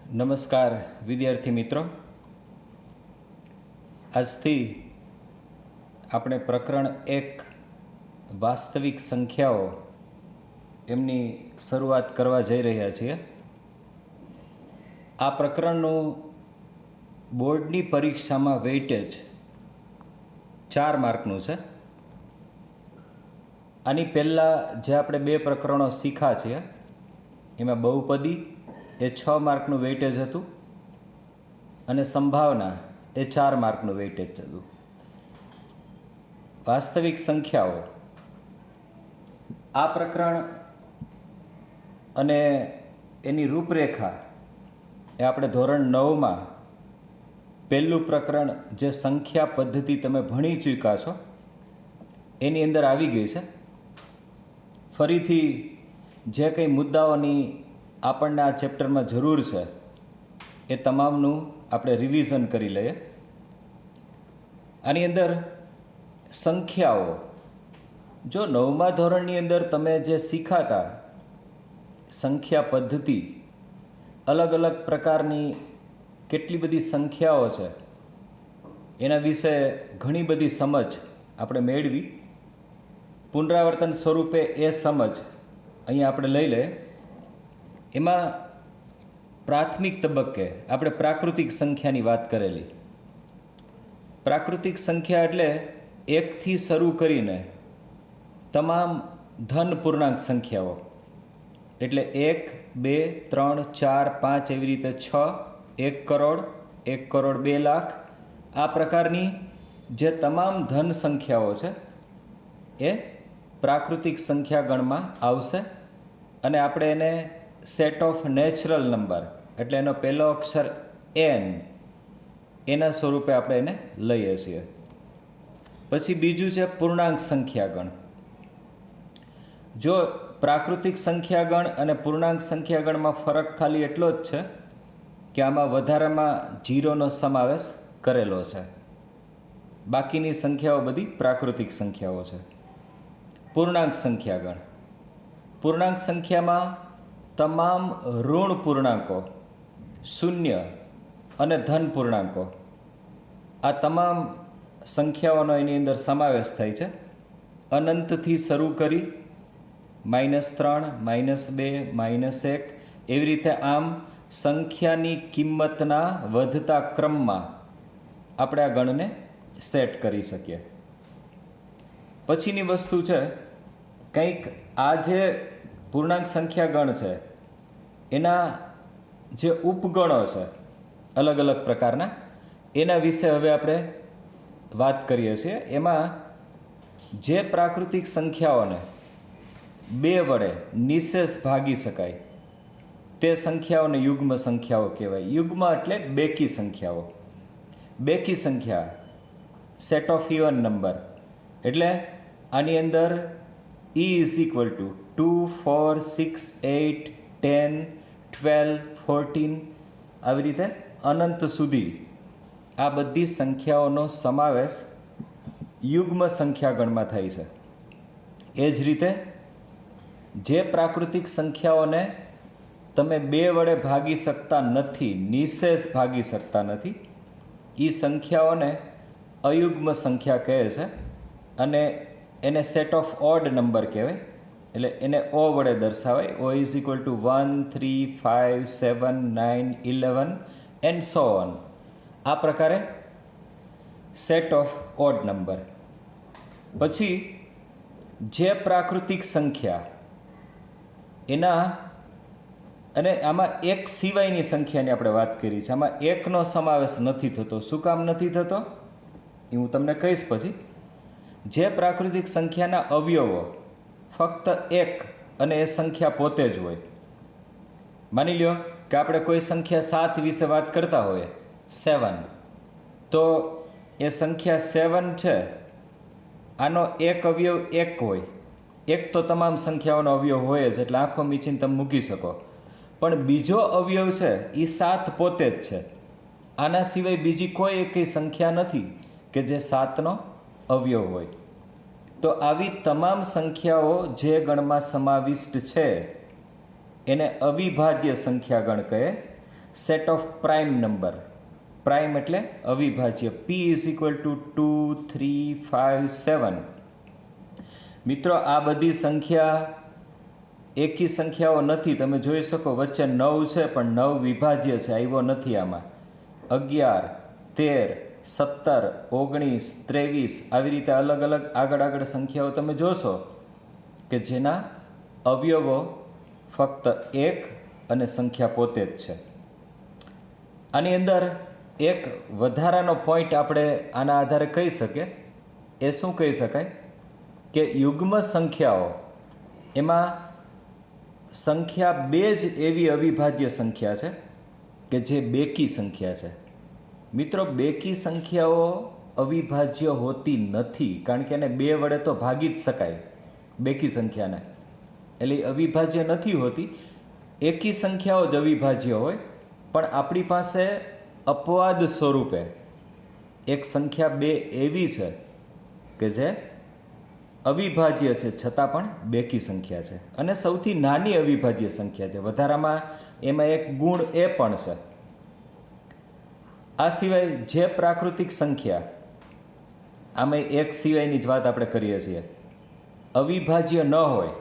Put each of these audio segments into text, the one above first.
નમસ્કાર વિદ્યાર્થી મિત્રો, આજથી આપણે પ્રકરણ 1 વાસ્તવિક સંખ્યાઓ એમની શરૂઆત કરવા જઈ રહ્યા છીએ. આ પ્રકરણનું બોર્ડની પરીક્ષામાં વેઇટેજ 4 માર્કનું છે. આની પહેલાં જે આપણે 2 પ્રકરણો શીખ્યા છીએ એમાં બહુપદી એ 6 માર્કનું વેઇટેજ હતું અને સંભાવના એ 4 માર્કનું વેઇટેજ હતું. વાસ્તવિક સંખ્યાઓ આ પ્રકરણ અને એની રૂપરેખા એ આપણે ધોરણ 9માં પહેલું પ્રકરણ જે સંખ્યા પદ્ધતિ તમે ભણી ચૂક્યા છો એની અંદર આવી ગઈ છે. ફરીથી જે કંઈ મુદ્દાઓની આપણને આ ચેપ્ટરમાં જરૂર છે એ તમામનું આપણે રિવિઝન કરી લઈએ. આની અંદર સંખ્યાઓ, જો 9મા ધોરણની અંદર તમે જે શીખાતા સંખ્યા પદ્ધતિ, અલગ અલગ પ્રકારની કેટલી બધી સંખ્યાઓ છે એના વિશે ઘણી બધી સમજ આપણે મેળવી. પુનરાવર્તન સ્વરૂપે એ સમજ અહીંયા આપણે લઈ લઈએ. એમાં પ્રાથમિક તબક્કે આપણે પ્રાકૃતિક સંખ્યાની વાત કરેલી. પ્રાકૃતિક સંખ્યા એટલે 1થી શરૂ કરીને તમામ ધન પૂર્ણાંક સંખ્યાઓ, એટલે 1, 2, 3, 4, 5 એવી રીતે 6, 1 કરોડ, 1 કરોડ 2 લાખ, આ પ્રકારની જે તમામ ધન સંખ્યાઓ છે એ પ્રાકૃતિક સંખ્યા ગણમાં આવશે. અને આપણે એને સેટ ઓફ નેચરલ નંબર, એટલે એનો પહેલો અક્ષર n, એના સ્વરૂપે આપણે એને લઈએ છીએ. પછી બીજું છે પૂર્ણાંક સંખ્યાગણ. જો પ્રાકૃતિક સંખ્યાગણ અને પૂર્ણાંક સંખ્યાગણમાં ફરક ખાલી એટલો જ છે કે આમાં વધારામાં 0નો સમાવેશ કરેલો છે. બાકીની સંખ્યાઓ બધી પ્રાકૃતિક સંખ્યાઓ છે. પૂર્ણાંક સંખ્યાગણ, પૂર્ણાંક સંખ્યામાં તમામ ઋણ પૂર્ણાંકો, શૂન્ય અને ધન પૂર્ણાંકો, આ તમામ સંખ્યાઓનો એની અંદર સમાવેશ થાય છે. અનંતથી શરૂ કરી -3, -2, -1 એવી રીતે આમ સંખ્યાની કિંમતના વધતા ક્રમમાં આપણે આ ગણને સેટ કરી શકીએ. પછીની વસ્તુ છે કંઈક આ જે પૂર્ણાંક સંખ્યા ગણ છે એના જે ઉપગણો છે અલગ અલગ પ્રકારના, એના વિશે હવે આપણે વાત કરીએ છીએ. એમાં જે પ્રાકૃતિક સંખ્યાઓને 2 વડે નિશેષ ભાગી શકાય તે સંખ્યાઓને યુગ્મ સંખ્યાઓ કહેવાય. યુગ્મ એટલે બેકી સંખ્યાઓ. બેકી સંખ્યા, સેટ ઓફ ઇવન નંબર, એટલે આની અંદર e = 2, 4, 6, 8, 10, 12, 14 આવી રીતે અનંત સુધી આ બધી સંખ્યાઓનો સમાવેશ યુગ્મ સંખ્યાગણમાં થાય છે. એ જ રીતે જે પ્રાકૃતિક સંખ્યાઓને તમે 2 વડે ભાગી શકતા નથી, નિશેષ ભાગી શકતા નથી, એ સંખ્યાઓને અયુગ્મ સંખ્યા કહે છે. અને એને સેટ ઓફ ઓડ નંબર કહેવાય, એટલે એને O વડે દર્શાવાય. O = 1, 3, 5, 7, 9, 11 and so on. આ પ્રકારે સેટ ઓફ ઓડ નંબર. પછી જે પ્રાકૃતિક સંખ્યા એના, અને આમાં 1 સિવાયની સંખ્યાની આપણે વાત કરી છે, આમાં 1નો સમાવેશ નથી થતો. શું કામ નથી થતો એ હું તમને કહીશ પછી. જે પ્રાકૃતિક સંખ્યાના અવયવો ફક્ત 1 અને એ સંખ્યા પોતે જ હોય. માની લ્યો કે આપણે કોઈ સંખ્યા 7 વિશે વાત કરતા હોઈએ, 7, તો એ સંખ્યા 7 છે, આનો એક અવયવ 1 હોય. 1 તો તમામ સંખ્યાઓનો અવયવ હોય જ, એટલે આંખો મીચીને તમે મૂકી શકો. પણ બીજો અવયવ છે એ 7 પોતે જ છે. આના સિવાય બીજી કોઈ એકેય સંખ્યા નથી કે જે 7નો અવયવ હોય. તો આવી તમામ સંખ્યાઓ જે ગણમાં સમાવિષ્ટ છે એને અવિભાજ્ય સંખ્યા ગણ કહે. Set of prime number. Prime એટલે અવિભાજ્ય. p is equal two 2 3 5 7. મિત્રો આ બધી સંખ્યા એકી સંખ્યાઓ નથી. તમે જોઈ શકો વચ્ચે 9 છે પણ 9 વિભાજ્ય છે, આવ્યો નથી આમાં. 11 13 17 19 23 આવી રીતે અલગ અલગ આગળ સંખ્યાઓ તમે જોશો કે જેના અવયવો ફક્ત એક અને સંખ્યા પોતે જ છે. આની અંદર એક વધારાનો પોઈન્ટ આપણે આના આધારે કહી શકીએ. એ શું કહી શકાય કે યુગ્મ સંખ્યાઓ એમાં સંખ્યા 2 જ એવી અવિભાજ્ય સંખ્યા છે કે જે બેકી સંખ્યા છે. મિત્રો બેકી સંખ્યાઓ અવિભાજ્ય હોતી નથી, કારણ કે એને 2 વડે તો ભાગી જ શકાય બેકી સંખ્યાને, એટલે અવિભાજ્ય નથી હોતી. એકી સંખ્યાઓ જ અવિભાજ્ય હોય. પણ આપણી પાસે અપવાદ સ્વરૂપે એક સંખ્યા 2 એવી છે કે જે અવિભાજ્ય છે છતાં પણ બેકી સંખ્યા છે અને સૌથી નાની અવિભાજ્ય સંખ્યા છે. વધારામાં એમાં એક ગુણ એ પણ છે. આ સિવાય જે પ્રાકૃતિક સંખ્યા, આમાં એક સિવાયની જ વાત આપણે કરીએ છીએ, અવિભાજ્ય ન હોય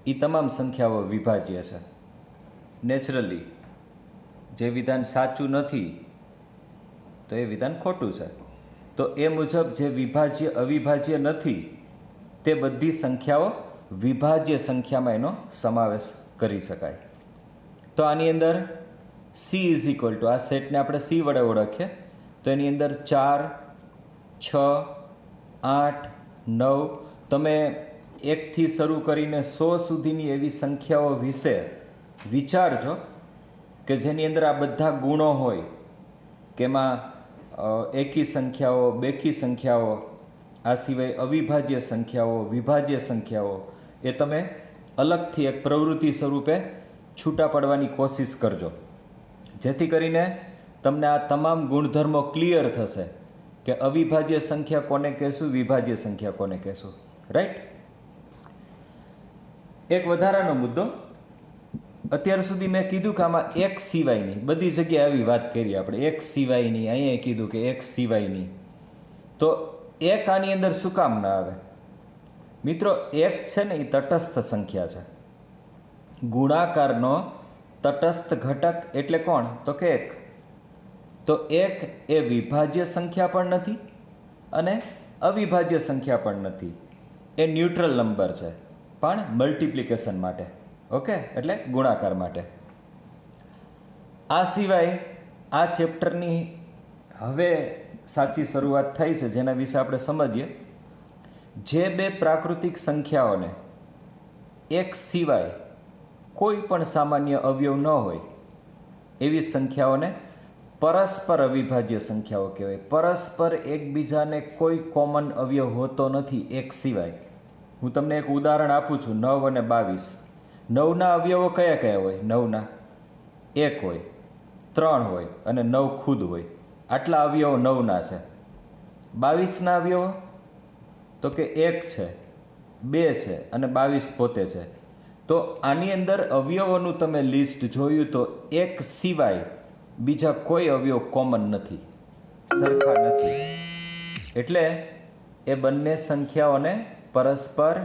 એ તમામ સંખ્યાઓ વિભાજ્ય છે. નેચરલી જે વિધાન સાચું નથી તો એ વિધાન ખોટું છે. તો એ મુજબ જે વિભાજ્ય અવિભાજ્ય નથી તે બધી સંખ્યાઓ વિભાજ્ય સંખ્યામાં એનો સમાવેશ કરી શકાય. તો આની અંદર c ઇઝ ઇક્વલ ટુ, આ સેટને આપણે c વડે ઓળખીએ તો એની અંદર 4 6 8 9, તમે 1થી શરૂ કરીને 100 સુધીની એવી સંખ્યાઓ વિશે વિચારજો કે જેની અંદર આ બધા ગુણો હોય, કે એમાં એકી સંખ્યાઓ, બેકી સંખ્યાઓ, આ સિવાય અવિભાજ્ય સંખ્યાઓ, વિભાજ્ય સંખ્યાઓ, એ તમે અલગથી એક પ્રવૃત્તિ સ્વરૂપે છૂટા પાડવાની કોશિશ કરજો, જેથી કરીને તમને આ તમામ ગુણધર્મો ક્લિયર થશે કે અવિભાજ્ય સંખ્યા કોને કહેશું, વિભાજ્ય સંખ્યા કોને કહેશું. રાઈટ. એક વધારાનો મુદ્દો, અત્યાર સુધી મેં કીધું કે આમાં એક સિવાયની, બધી જગ્યાએ આવી વાત કરી આપણે, એક સિવાયની, અહીંયા કીધું કે એક સિવાયની. તો એક આની અંદર શું કામ ના આવે? મિત્રો એક છે ને એ તટસ્થ સંખ્યા છે. ગુણાકારનો તટસ્થ ઘટક એટલે કોણ? તો કે એક. તો એક એ વિભાજ્ય સંખ્યા પણ નથી અને અવિભાજ્ય સંખ્યા પણ નથી. એ ન્યુટ્રલ નંબર છે, પણ મલ્ટિપ્લિકેશન માટે. ઓકે, એટલે ગુણાકાર માટે. આ સિવાય આ ચેપ્ટરની હવે સાચી શરૂઆત થઈ છે, જેના વિશે આપણે સમજીએ. જે બે પ્રાકૃતિક સંખ્યાઓને એક સિવાય કોઈ પણ સામાન્ય અવયવ ન હોય એવી સંખ્યાઓને પરસ્પર અવિભાજ્ય સંખ્યાઓ કહેવાય. પરસ્પર એકબીજાને કોઈ કોમન અવયવ હોતો નથી એક સિવાય. હું તમને એક ઉદાહરણ આપું છું. 9 અને 22. 9ના અવયવો કયા કયા હોય? 9ના 1 હોય, 3 હોય અને 9 ખુદ હોય. આટલા અવયવો 9ના છે. 22ના અવયવો તો કે 1 છે, 2 છે અને 22 પોતે છે. તો આની અંદર અવયવોનું તમે લિસ્ટ જોયું તો એક સિવાય બીજા કોઈ અવયવ કોમન નથી, સરખા નથી. એટલે એ બંને સંખ્યાઓને પરસ્પર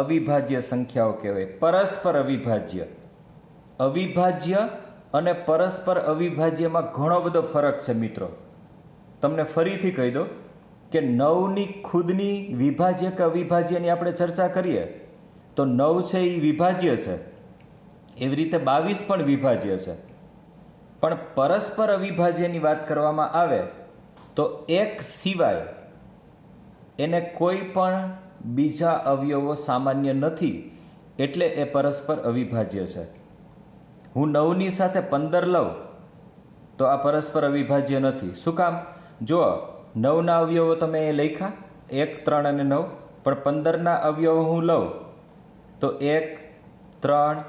અવિભાજ્ય સંખ્યાઓ કહેવાય. પરસ્પર અવિભાજ્ય. અવિભાજ્ય અને પરસ્પર અવિભાજ્યમાં ઘણો બધો ફરક છે મિત્રો. તમને ફરીથી કહી દો કે 9ની ખુદની વિભાજ્ય કે અવિભાજ્યની આપણે ચર્ચા કરીએ તો 9 છે એ વિભાજ્ય છે, એવી રીતે 22 પણ વિભાજ્ય છે. પણ પરસ્પર અવિભાજ્યની વાત કરવામાં આવે તો એક સિવાય એને કોઈ પણ બીજા અવયવો સામાન્ય નથી, એટલે એ પરસ્પર અવિભાજ્ય છે. હું 9ની સાથે 15 લઉં તો આ પરસ્પર અવિભાજ્ય નથી. શું કામ? જો 9ના અવયવો તમે એ લખ્યા 1 3 અને 9, પણ 15ના અવયવો હું લઉં તો 1 3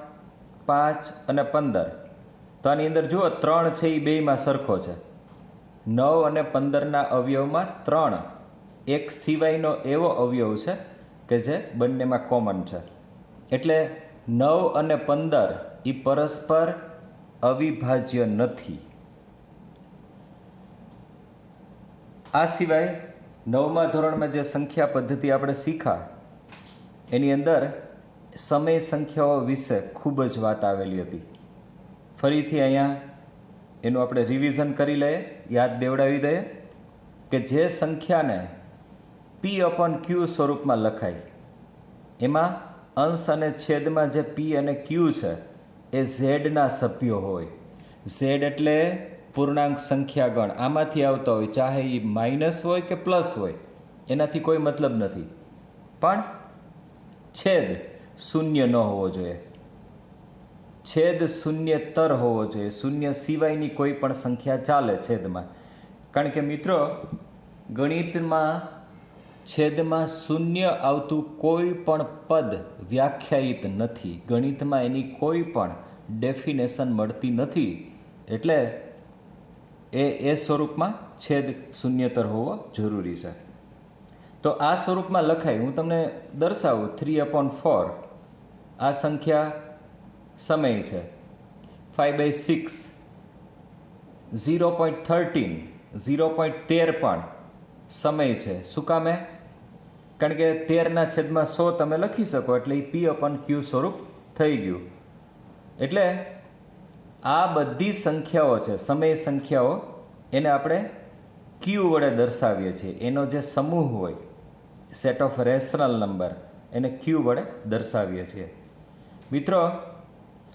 5 અને 15. તો આની અંદર જુઓ 3 છે એ બેયમાં સરખો છે. 9 અને 15ના અવયવમાં 3 એક સિવાયનો એવો અવયવ છે કે જે બંનેમાં કોમન છે. એટલે 9 અને 15 એ પરસ્પર અવિભાજ્ય નથી. આ સિવાય 9મા ધોરણમાં જે સંખ્યા પદ્ધતિ આપણે શીખા એની અંદર સમય સંખ્યાઓ વિશે ખૂબ જ વાત આવેલી હતી. ફરીથી અહીંયા એનું આપણે રિવિઝન કરી લઈએ, યાદ દેવડાવી દઈએ કે જે સંખ્યાને P/Q સ્વરૂપમાં લખાય એમાં અંશ અને છેદમાં જે P અને Q છે એ ઝેડના સભ્યો હોય. ઝેડ એટલે પૂર્ણાંક સંખ્યા ગણ, આમાંથી આવતો હોય, ચાહે એ માઇનસ હોય કે પ્લસ હોય, એનાથી કોઈ મતલબ નથી. પણ છેદ શૂન્ય ન હોવો જોઈએ, છેદ શૂન્યતર હોવો જોઈએ. શૂન્ય સિવાયની કોઈ પણ સંખ્યા ચાલે છેદમાં. કારણ કે મિત્રો, ગણિતમાં છેદમાં શૂન્ય આવતું કોઈ પણ પદ વ્યાખ્યાયિત નથી. ગણિતમાં એની કોઈ પણ ડેફિનેશન મળતી નથી. એટલે એ સ્વરૂપમાં છેદ શૂન્યતર હોવો જરૂરી છે. તો આ સ્વરૂપમાં લખાય, હું તમને દર્શાવું. 3/4 આ સંખ્યા સમય છે. 5/6 0.13 0.13 પણ સમય છે. શું કામે? કારણ કે 13/100 તમે લખી શકો એટલે એ P/Q સ્વરૂપ થઈ ગયું. એટલે આ બધી સંખ્યાઓ છે, સમય સંખ્યાઓ, એને આપણે Q વડે દર્શાવીએ છીએ. એનો જે સમૂહ હોય, સેટ ઓફ રેશનલ નંબર, એને Q વડે દર્શાવીએ છીએ. મિત્રો,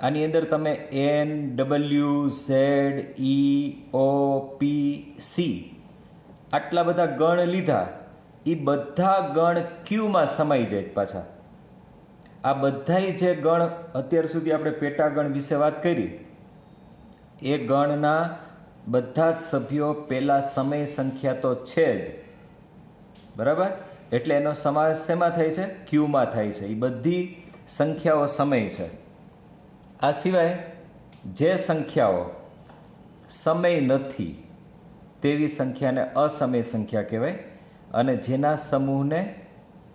આની અંદર તમે N, W, Z, E, O, P, C આટલા બધા ગણ લીધા. એ બધા ગણ ક્યુમાં સમાઈ જાય પાછા. આ બધાય જે ગણ અત્યાર સુધી આપણે પેટા ગણ વિશે વાત કરી, એ ગણના બધા જ સભ્યો પહેલા સમય સંખ્યા તો છે જ, બરાબર? એટલે એનો સમાવેશ શેમાં થાય છે? ક્યુમાં થાય છે. એ બધી સંખ્યાઓ સમય છે. આ સિવાય જે સંખ્યાઓ સમય નથી તેવી સંખ્યાને અસમય સંખ્યા કહેવાય, અને જેના સમૂહને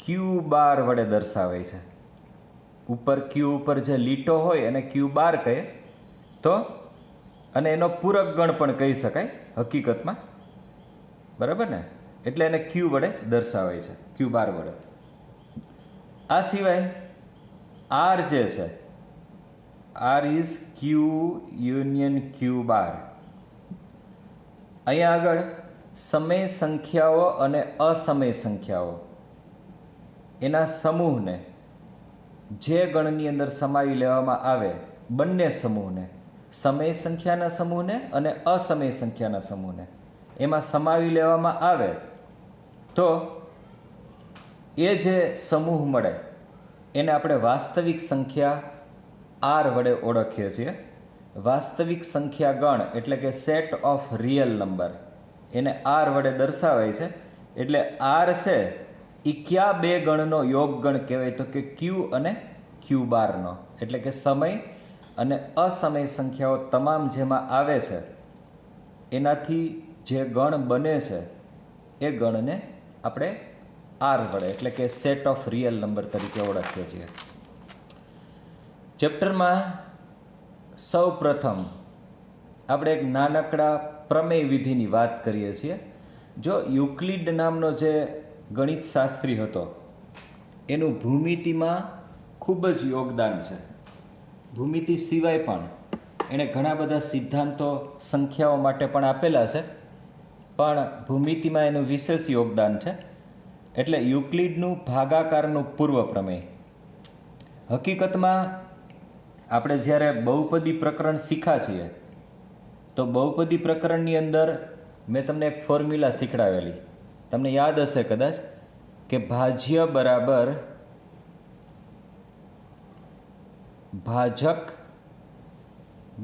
Q12 વડે દર્શાવે છે. ઉપર Q ઉપર જે લીટો હોય એને Q12 કહે. તો અને એનો પૂરક ગણ પણ કહી શકાય હકીકતમાં, બરાબર ને? એટલે એને Q વડે દર્શાવે છે, Q12 વડે. આ સિવાય R જે છે, R is Q union Q12. અહીંયા આગળ સમય સંખ્યાઓ અને અસમય સંખ્યાઓ એના સમૂહને જે ગણની અંદર સમાવી લેવામાં આવે, બંને સમૂહને, સમય સંખ્યાના સમૂહને અને અસમય સંખ્યાના સમૂહને એમાં સમાવી લેવામાં આવે તો એ જે સમૂહ મળે એને આપણે વાસ્તવિક સંખ્યા R વડે ઓળખીએ છીએ. વાસ્તવિક સંખ્યા ગણ એટલે કે સેટ ઓફ રિયલ નંબર, એને R વડે દર્શાવાય છે. એટલે R છે એ કયા બે ગણનો યોગ ગણ કહેવાય? તો કે Q અને Q12નો. એટલે કે સમય અને અસમય સંખ્યાઓ તમામ જેમાં આવે છે એનાથી જે ગણ બને છે એ ગણને આપણે R વડે એટલે કે સેટ ઓફ રિયલ નંબર તરીકે ઓળખીએ છીએ. ચેપ્ટરમાં સૌ પ્રથમ આપણે એક નાનકડા પ્રમેય વિધિની વાત કરીએ છીએ. જો યુક્લિડ નામનો જે ગણિત શાસ્ત્રી હતો એનું ભૂમિતિમાં ખૂબ જ યોગદાન છે. ભૂમિતિ સિવાય પણ એણે ઘણા બધા સિદ્ધાંતો સંખ્યાઓ માટે પણ આપેલા છે, પણ ભૂમિતિમાં એનું વિશેષ યોગદાન છે. એટલે યુક્લિડનું ભાગાકારનું પૂર્વ પ્રમેય. હકીકતમાં આપણે જ્યારે બહુપદી પ્રકરણ શીખ્યા છીએ તો બહુપદી પ્રકરણની અંદર મેં તમને એક ફોર્મ્યુલા શીખડાવેલી, તમને યાદ હશે કદાચ, કે ભાજ્ય બરાબર ભાજક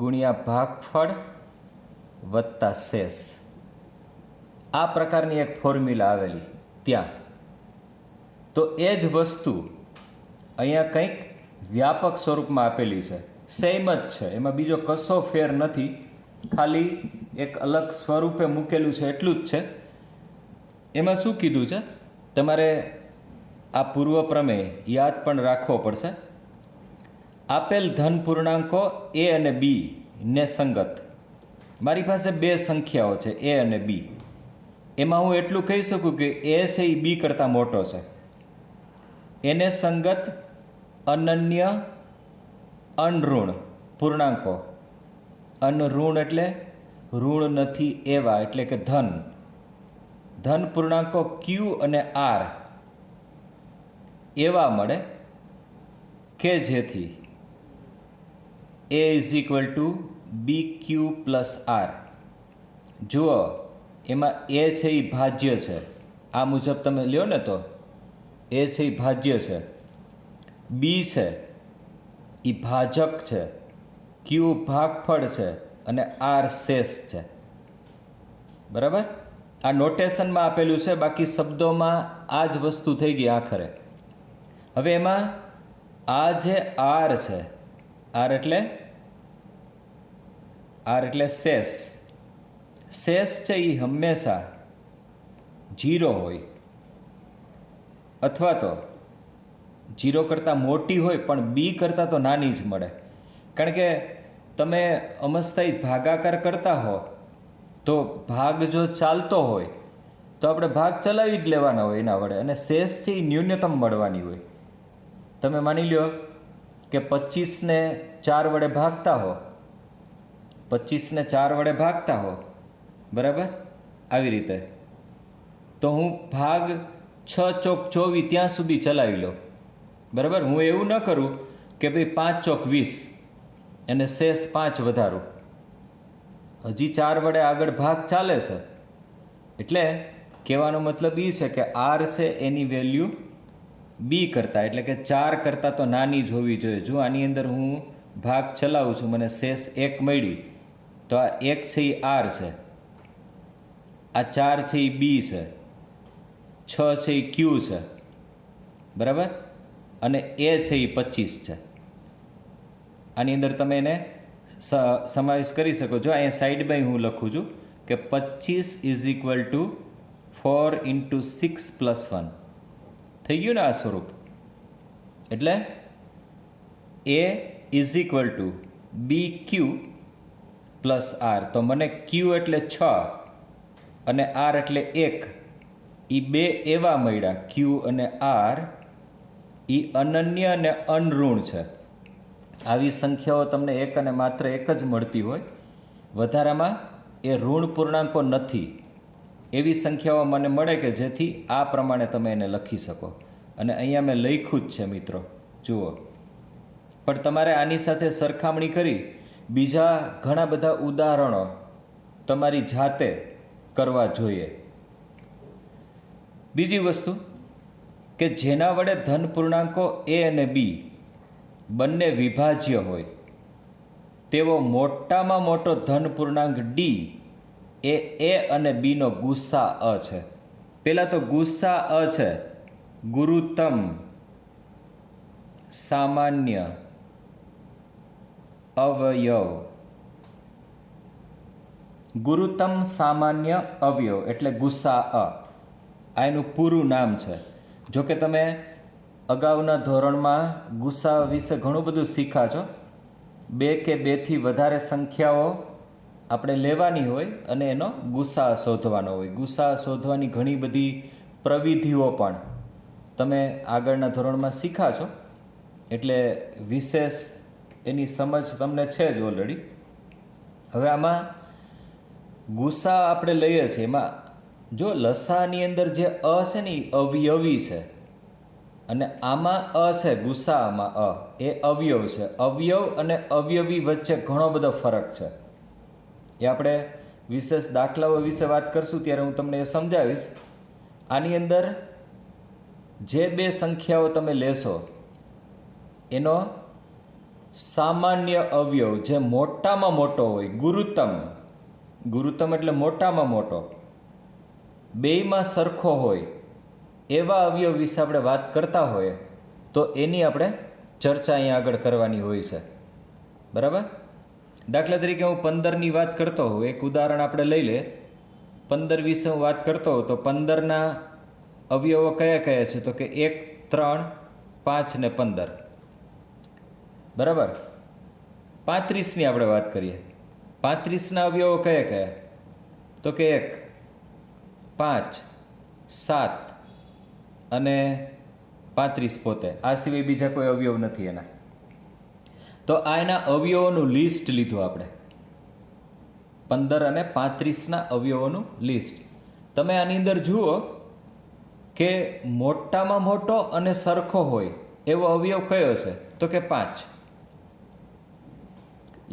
ગુણ્યા ભાગફળ વત્તા શેષ. આ પ્રકારની એક ફોર્મ્યુલા આવેલી ત્યાં. તો એ જ વસ્તુ અહીંયા કંઈક વ્યાપક સ્વરૂપમાં આપેલી છે, સેમ જ છે, એમાં બીજો કશો ફેર નથી, ખાલી એક અલગ સ્વરૂપે મૂકેલું છે એટલું જ છે. એમાં શું કીધું છે? તમારે આ પૂર્વ પ્રમેય યાદ પણ રાખવો પડશે. આપેલ ધન પૂર્ણાંકો A અને B ને સંગત. મારી પાસે બે સંખ્યાઓ છે એ અને બી. એમાં હું એટલું કહી શકું કે એ છે એ બી કરતાં મોટો છે. એને સંગત અનન્ય અનઋણ પૂર્ણાંકો. અનઋણ એટલે ઋણ નથી એવા, એટલે કે ધન. ધન પૂર્ણાંકો ક્યુ અને આર એવા મળે કે જેથી a is equal to b q plus r. જુઓ, એમાં એ છે એ ભાજ્ય છે. આ મુજબ તમે લ્યો ને તો એ છે એ ભાજ્ય છે, બી છે એ ભાજક છે, ક્યુ ભાગફળ છે અને આર શેષ છે. બરાબર? આ નોટેશનમાં આપેલું છે, બાકી શબ્દોમાં આ જ વસ્તુ થઈ ગઈ આખરે. હવે એમાં આ જે આર છે, આર એટલે શેષ. શેષ છે એ હંમેશા 0 હોય અથવા તો 0 કરતાં મોટી હોય, પણ બી કરતાં તો નાની જ મળે. કારણ કે તમે અમસ્থাયી ભાગાકાર કરતા હો તો ભાગ જો ચાલતો હોય તો આપણે ભાગ ચલાવી જ લેવાના હોય એના વડે, અને શેષ છે એ ન્યૂનતમ મળવાની હોય. તમે માની લો કે 25ને 4 વડે ભાગતા હો, 25ને 4 વડે ભાગતા હો, બરાબર? આવી રીતે તો હું ભાગ 6 ચોક 24 ત્યાં સુધી ચલાવી લો. બરાબર? હું એવું ન કરું કે ભાઈ 5 ચોક 20 અને શેષ 5 વધારું. હજી 4 વડે આગળ ભાગ ચાલે છે. એટલે કહેવાનો મતલબ એ છે કે આર છે એની વેલ્યુ બી કરતાં, એટલે કે 4 કરતાં તો નાની જ હોવી જોઈએ. જો આની અંદર હું ભાગ ચલાવું છું, મને શેષ 1 મળી, તો આ 1 છે એ આર છે, આ 4 છે એ બી છે, 6 છે એ ક્યુ છે, બરાબર? અને એ છે એ 25 છે. આની અંદર તમે એને સમાવેશ કરી શકો. જો અહીંયા સાઈડમાં હું લખું છું કે 25 ઇઝ ઇક્વલ ટુ 4 × 6 + 1 થઈ ગયું ને આ સ્વરૂપ. એટલે a is equal to b q plus r. તો મને ક્યુ એટલે 6 અને આર એટલે 1, એ બે એવા મળ્યા, ક્યુ અને આર, એ અનન્ય અને અનઋણ છે. આવી સંખ્યાઓ તમને એક અને માત્ર એક જ મળતી હોય, વધારામાં એ ઋણ પૂર્ણાંકો નથી. એવી સંખ્યાઓ મને મળે કે જેથી આ પ્રમાણે તમે એને લખી શકો. અને અહીંયા મેં લખ્યું જ છે મિત્રો, જુઓ. પણ તમારે આની સાથે સરખામણી કરી બીજા ઘણા બધા ઉદાહરણો તમારી જાતે કરવા જોઈએ. બીજી વસ્તુ કે જેના વડે ધન પૂર્ણાંકો એ અને બી બંને વિભાજ્ય હોય તેવો મોટામાં મોટો ધન પૂર્ણાંક ડી એ અને બીનો ગુસા છે. પહેલાં તો ગુસા છે ગુરુત્તમ સામાન્ય અવયવ. ગુરુત્તમ સામાન્ય અવયવ એટલે ગુસા આ એનું પૂરું નામ છે. જો કે તમે અગાઉના ધોરણમાં ગુસા વિશે ઘણું બધું શીખ્યા છો. 2 કે 2થી વધારે સંખ્યાઓ આપણે લેવાની હોય અને એનો ગુસા શોધવાનો હોય. ગુસા શોધવાની ઘણી બધી પ્રવિધિઓ પણ તમે આગળના ધોરણમાં શીખ્યા છો, એટલે વિશેષ એની સમજ તમને છે જ ઓલરેડી. હવે આમાં ગુસા આપણે લઈએ છીએ, એમાં જો લસાની અંદર જે અ છે ને એ અવયવી છે, અને આમાં અ છે ગુસામાં એ અવયવ છે. અવયવ અને અવયવી વચ્ચે ઘણો બધો ફરક છે. એ આપણે વિશેષ દાખલાઓ વિશે વાત કરશું ત્યારે હું તમને એ સમજાવીશ. આની અંદર જે બે સંખ્યાઓ તમે લેશો એનો સામાન્ય અવયવ જે મોટામાં મોટો હોય, ગુરુત્તમ એટલે મોટામાં મોટો, બેયમાં સરખો હોય એવા અવયવ વિશે આપણે વાત કરતા હોઈએ તો એની આપણે ચર્ચા અહીંયા આગળ કરવાની હોય છે. બરાબર? દાખલા તરીકે હું 15ની વાત કરતો હોઉં, એક ઉદાહરણ આપણે લઈ લે. 15 વિશે હું વાત કરતો હોઉં તો 15ના અવયવો કયા કયા છે? તો કે 1, 3, 5 ને 15. બરાબર? 35ની આપણે વાત કરીએ 35ના અવયવો કયા કયા? તો કે 1, 5, 7 અને 35 પોતે. આ સિવાય બીજા કોઈ અવયવ નથી એના. તો આ એના અવયવોનું લિસ્ટ લીધું આપણે, 15 અને 35ના અવયવોનું લિસ્ટ. તમે આની અંદર જુઓ કે મોટામાં મોટો અને સરખો હોય એવો અવયવ કયો છે? તો કે 5.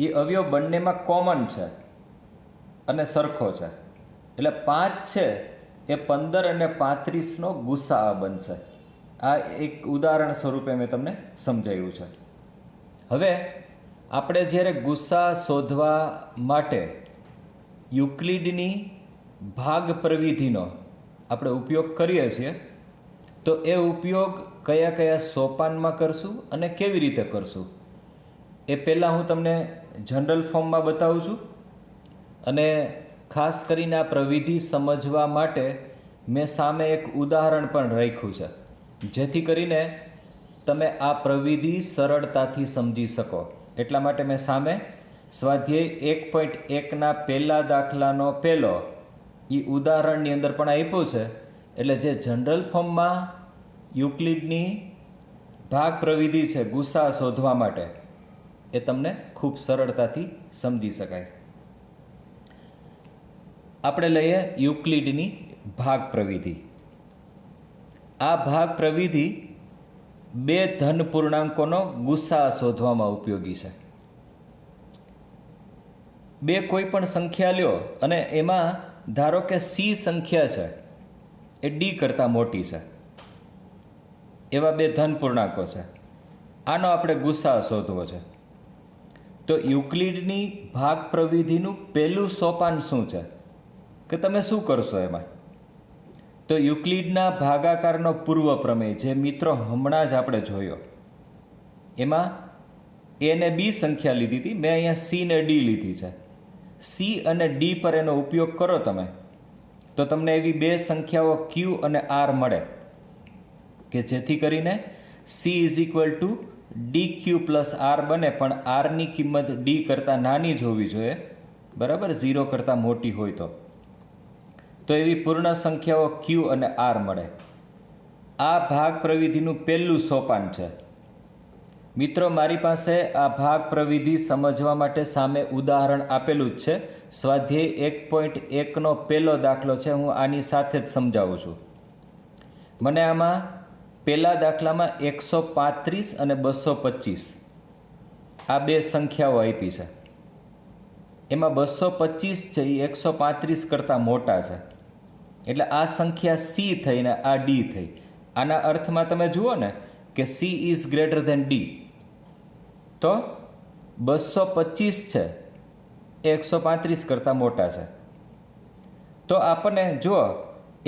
એ અવયવ બંનેમાં કોમન છે અને સરખો છે. એટલે 5 છે એ 15 અને 35નો ગુસાઅ બનશે. આ એક ઉદાહરણ સ્વરૂપે મેં તમને સમજાવ્યું છે. હવે આપણે જ્યારે ગુસાઅ શોધવા માટે યુક્લિડની ભાગ પ્રવિધિનો આપણે ઉપયોગ કરીએ છીએ, તો એ ઉપયોગ કયા કયા સોપાનમાં કરશું અને કેવી રીતે કરશું એ પહેલાં હું તમને જનરલ ફોર્મમાં બતાવું છું. અને ખાસ કરીને આ પ્રવિધિ સમજવા માટે મેં સામે એક ઉદાહરણ પણ રાખ્યું છે, જેથી કરીને તમે આ પ્રવિધિ સરળતાથી સમજી શકો. એટલા માટે મેં સામે સ્વાધ્યાય 1.1ના પહેલા દાખલાનો પહેલો એ ઉદાહરણની અંદર પણ આપ્યું છે. એટલે જે જનરલ ફોર્મમાં યુક્લિડની ભાગ પ્રવિધિ છે ગુસાઅ શોધવા માટે, એ તમને ખૂબ સરળતાથી સમજી શકાય. આપણે લઈએ યુક્લિડની ભાગ પ્રવિધિ. આ ભાગ પ્રવિધિ 2 ધન પૂર્ણાંકોનો ગુસાઅ શોધવામાં ઉપયોગી છે. 2 કોઈ પણ સંખ્યા લ્યો અને એમાં ધારો કે C સંખ્યા છે એ D કરતાં મોટી છે, એવા 2 ધન પૂર્ણાંકો છે. આનો આપણે ગુસાઅ શોધવો છે. તો યુક્લિડની ભાગ પ્રવિધિનું પહેલું સોપાન શું છે કે તમે શું કરશો એમાં? તો યુક્લિડના ભાગાકારનો પૂર્વ પ્રમેય, જે મિત્રો હમણાં જ આપણે જોયો, એમાં A ને B સંખ્યા લીધી હતી, મેં અહીંયા C ને D લીધી છે. C અને D પર એનો ઉપયોગ કરો તમે, તો તમને એવી 2 સંખ્યાઓ Q અને R મળે કે જેથી કરીને C = DQ + R બને. પણ Rની કિંમત D કરતાં નાની જ હોવી જોઈએ, બરાબર, 0 કરતાં મોટી હોય તો એવી પૂર્ણ સંખ્યાઓ Q અને R મળે. આ ભાગ પ્રવિધિનું પહેલું સોપાન છે. મિત્રો, મારી પાસે આ ભાગ પ્રવિધિ સમજવા માટે સામે ઉદાહરણ આપેલું જ છે. સ્વાધ્યાય 1.1નો પહેલો દાખલો છે, હું આની સાથે જ સમજાવું છું. મને આમાં પહેલા દાખલામાં 135 અને 225 આ 2 સંખ્યાઓ આપી છે. એમાં 225 છે એ 135 કરતાં મોટા છે. એટલે આ સંખ્યા C થઈ ને આ D થઈ. આના અર્થમાં તમે જુઓ ને કે C is greater than D. તો 225 છે એ 135 કરતાં મોટા છે. તો આપણને જુઓ,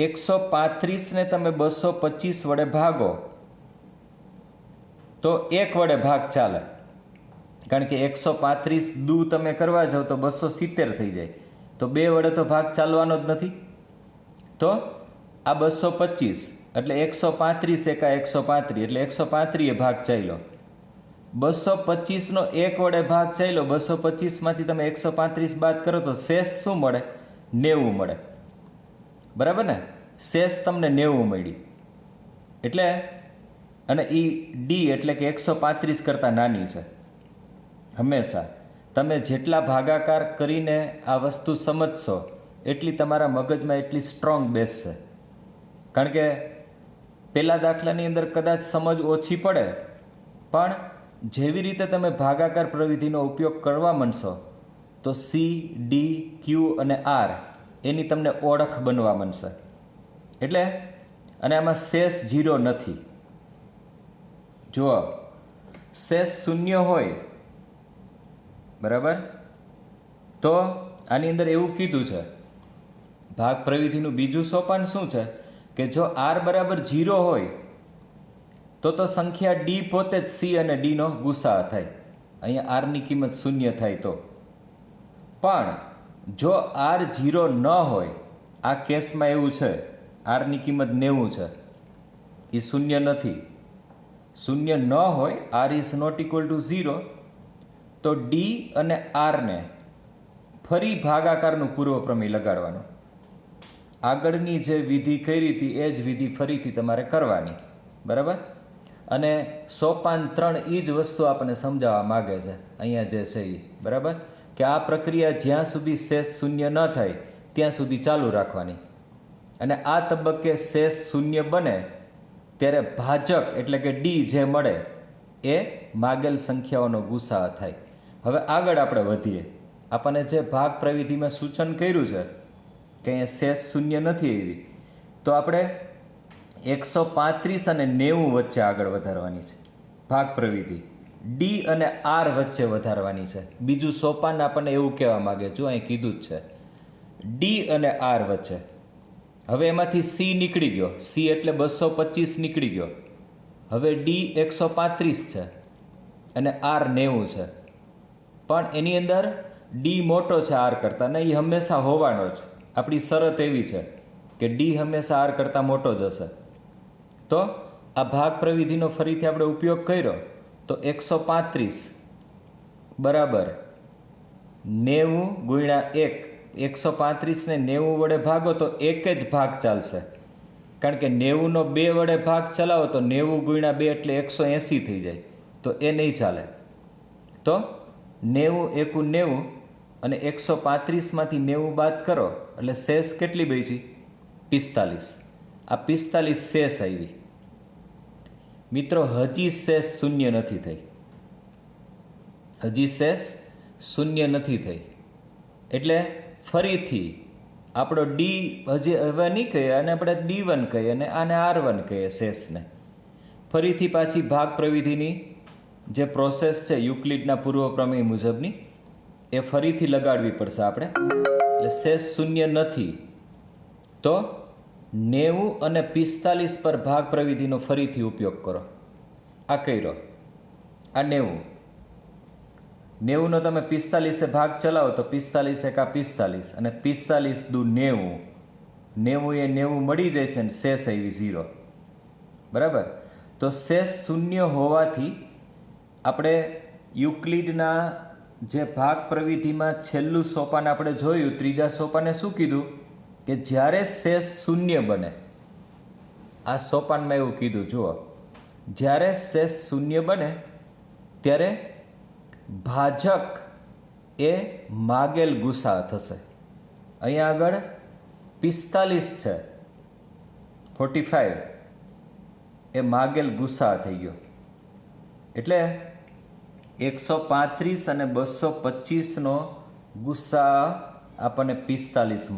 135ને તમે 225 વડે ભાગો તો 1 વડે ભાગ ચાલે, કારણ કે 135 દૂ તમે કરવા જાઓ તો 270 થઈ જાય. તો 2 વડે તો ભાગ ચાલવાનો જ નથી. તો આ 225 એટલે 135 એકા 135 એટલે 135 એ ભાગ ચાલ્યો. 225નો 1 વડે ભાગ ચાલ્યો, 225માંથી તમે 135 બાદ કરો તો શેષ શું મળે? 90 મળે, બરાબર ને? શેષ તમને 90 મળી. એટલે અને એ D એટલે કે 135 કરતાં નાની છે. હંમેશા તમે જેટલા ભાગાકાર કરીને આ વસ્તુ સમજશો એટલી તમારા મગજમાં એટલી સ્ટ્રોંગ બેસશે. કારણ કે પહેલા દાખલાની અંદર કદાચ સમજ ઓછી પડે, પણ જેવી રીતે તમે ભાગાકાર પ્રવિધિનો ઉપયોગ કરવા માંડશો તો C, D, Q અને R એની તમને ઓળખ બનવા માંડશે. એટલે અને આમાં શેષ 0 નથી. જુઓ, શેષ 0 હોય, બરાબર, તો આની અંદર એવું કીધું છે, ભાગ પ્રવિધિનું બીજું સોપાન શું છે કે જો R બરાબર 0 હોય તો સંખ્યા D પોતે જ C અને D નો ગુસાઅ થાય. અહીંયા R ની કિંમત 0 થાય તો. પણ જો R 0 ન હોય, આ કેસમાં એવું છે, R ની કિંમત 90 છે, એ 0 નથી. 0 ન હોય, R is not equal to 0, તો D અને R ને ફરી ભાગાકારનું પૂર્વ પ્રમેય લગાડવાનું. આગળની જે વિધિ કરી હતી એ જ વિધિ ફરીથી તમારે કરવાની, બરાબર. અને સોપાન 3 એ જ વસ્તુ આપણને સમજાવવા માગે છે અહીંયા જે છે એ, બરાબર, કે આ પ્રક્રિયા જ્યાં સુધી શેષ શૂન્ય ન થાય ત્યાં સુધી ચાલુ રાખવાની, અને આ તબક્કે શેષ શૂન્ય બને ત્યારે ભાજક એટલે કે ડી જે મળે એ માગેલ સંખ્યાઓનો ગુસા થાય. હવે આગળ આપણે વધીએ. આપણને જે ભાગ પ્રવિધિમાં સૂચન કર્યું છે કે અહીંયા શેષ શૂન્ય નથી એવી, તો આપણે 135 અને 90 વચ્ચે આગળ વધારવાની છે ભાગ પ્રવિધિ. ડી અને આર વચ્ચે વધારવાની છે. બીજું સોપાન આપણને એવું કહેવા માગે, જો અહીં કીધું જ છે ડી અને આર વચ્ચે. હવે એમાંથી સી નીકળી ગયો, સી એટલે 225 નીકળી ગયો. હવે ડી 135 છે અને આર 90 છે, પણ એની અંદર ડી મોટો છે આર કરતાં, ને એ હંમેશા હોવાનો જ. આપણી શરત એવી છે કે ડી હંમેશા આર કરતાં મોટો જ હશે. તો આ ભાગ પ્રવિધિનો ફરીથી આપણે ઉપયોગ કર્યો તો 135 બરાબર 90 ગુણ્યા 1. 135 ને 90 વડે ભાગો તો એક જ ભાગ ચાલશે, કારણ કે 90 નો 2 વડે ભાગ ચલાવો તો 90 ગુણ્યા 2 એટલે 180 થઈ જાય, તો એ નહીં ચાલે. તો 90 એકુ 90 અને 135 માંથી 90 બાદ કરો એટલે શેષ કેટલી બચી? 45. આ 45 શેષ આવી. મિત્રો હજી શેષ શૂન્ય નથી થઈ, હજી શેષ શૂન્ય નથી થઈ. એટલે ફરીથી આપણો ડી હજી હવે નહીં કહીએ, અને આપણે D1 કહીએ અને આને R1 કહીએ શેષને. ફરીથી પાછી ભાગ પ્રવિધિની જે પ્રોસેસ છે યુક્લિડના પૂર્વ પ્રમેય મુજબની એ ફરીથી લગાડવી પડશે આપણે. એટલે શેષ શૂન્ય નથી, તો 90 અને 45 પર ભાગ પ્રવિધિનો ફરીથી ઉપયોગ કરો. આ કર્યો, આ 90 નો તમે 45 ભાગ ચલાવો તો 45 એકા 45 અને 45 દુ 90, 90 એ 90 મળી જાય છે અને શેષ આવી 0, બરાબર. તો શેષ શૂન્ય હોવાથી આપણે યુક્લિડના જે ભાગ પ્રવિધિમાં છેલ્લું સોપાન આપણે જોયું, ત્રીજા સોપાને શું કીધું કે જ્યારે શેષ શૂન્ય બને, આ સોપાનમાં એવું કીધું, જુઓ, જ્યારે શેષ શૂન્ય બને ત્યારે ભાજક એ માગેલ ગુસા થશે. અહીંયા આગળ 45 છે, 45 એ માગેલ ગુસા થઈ ગયો. એટલે 135 અને 225 નો ગુસા આપણને 45 મળે.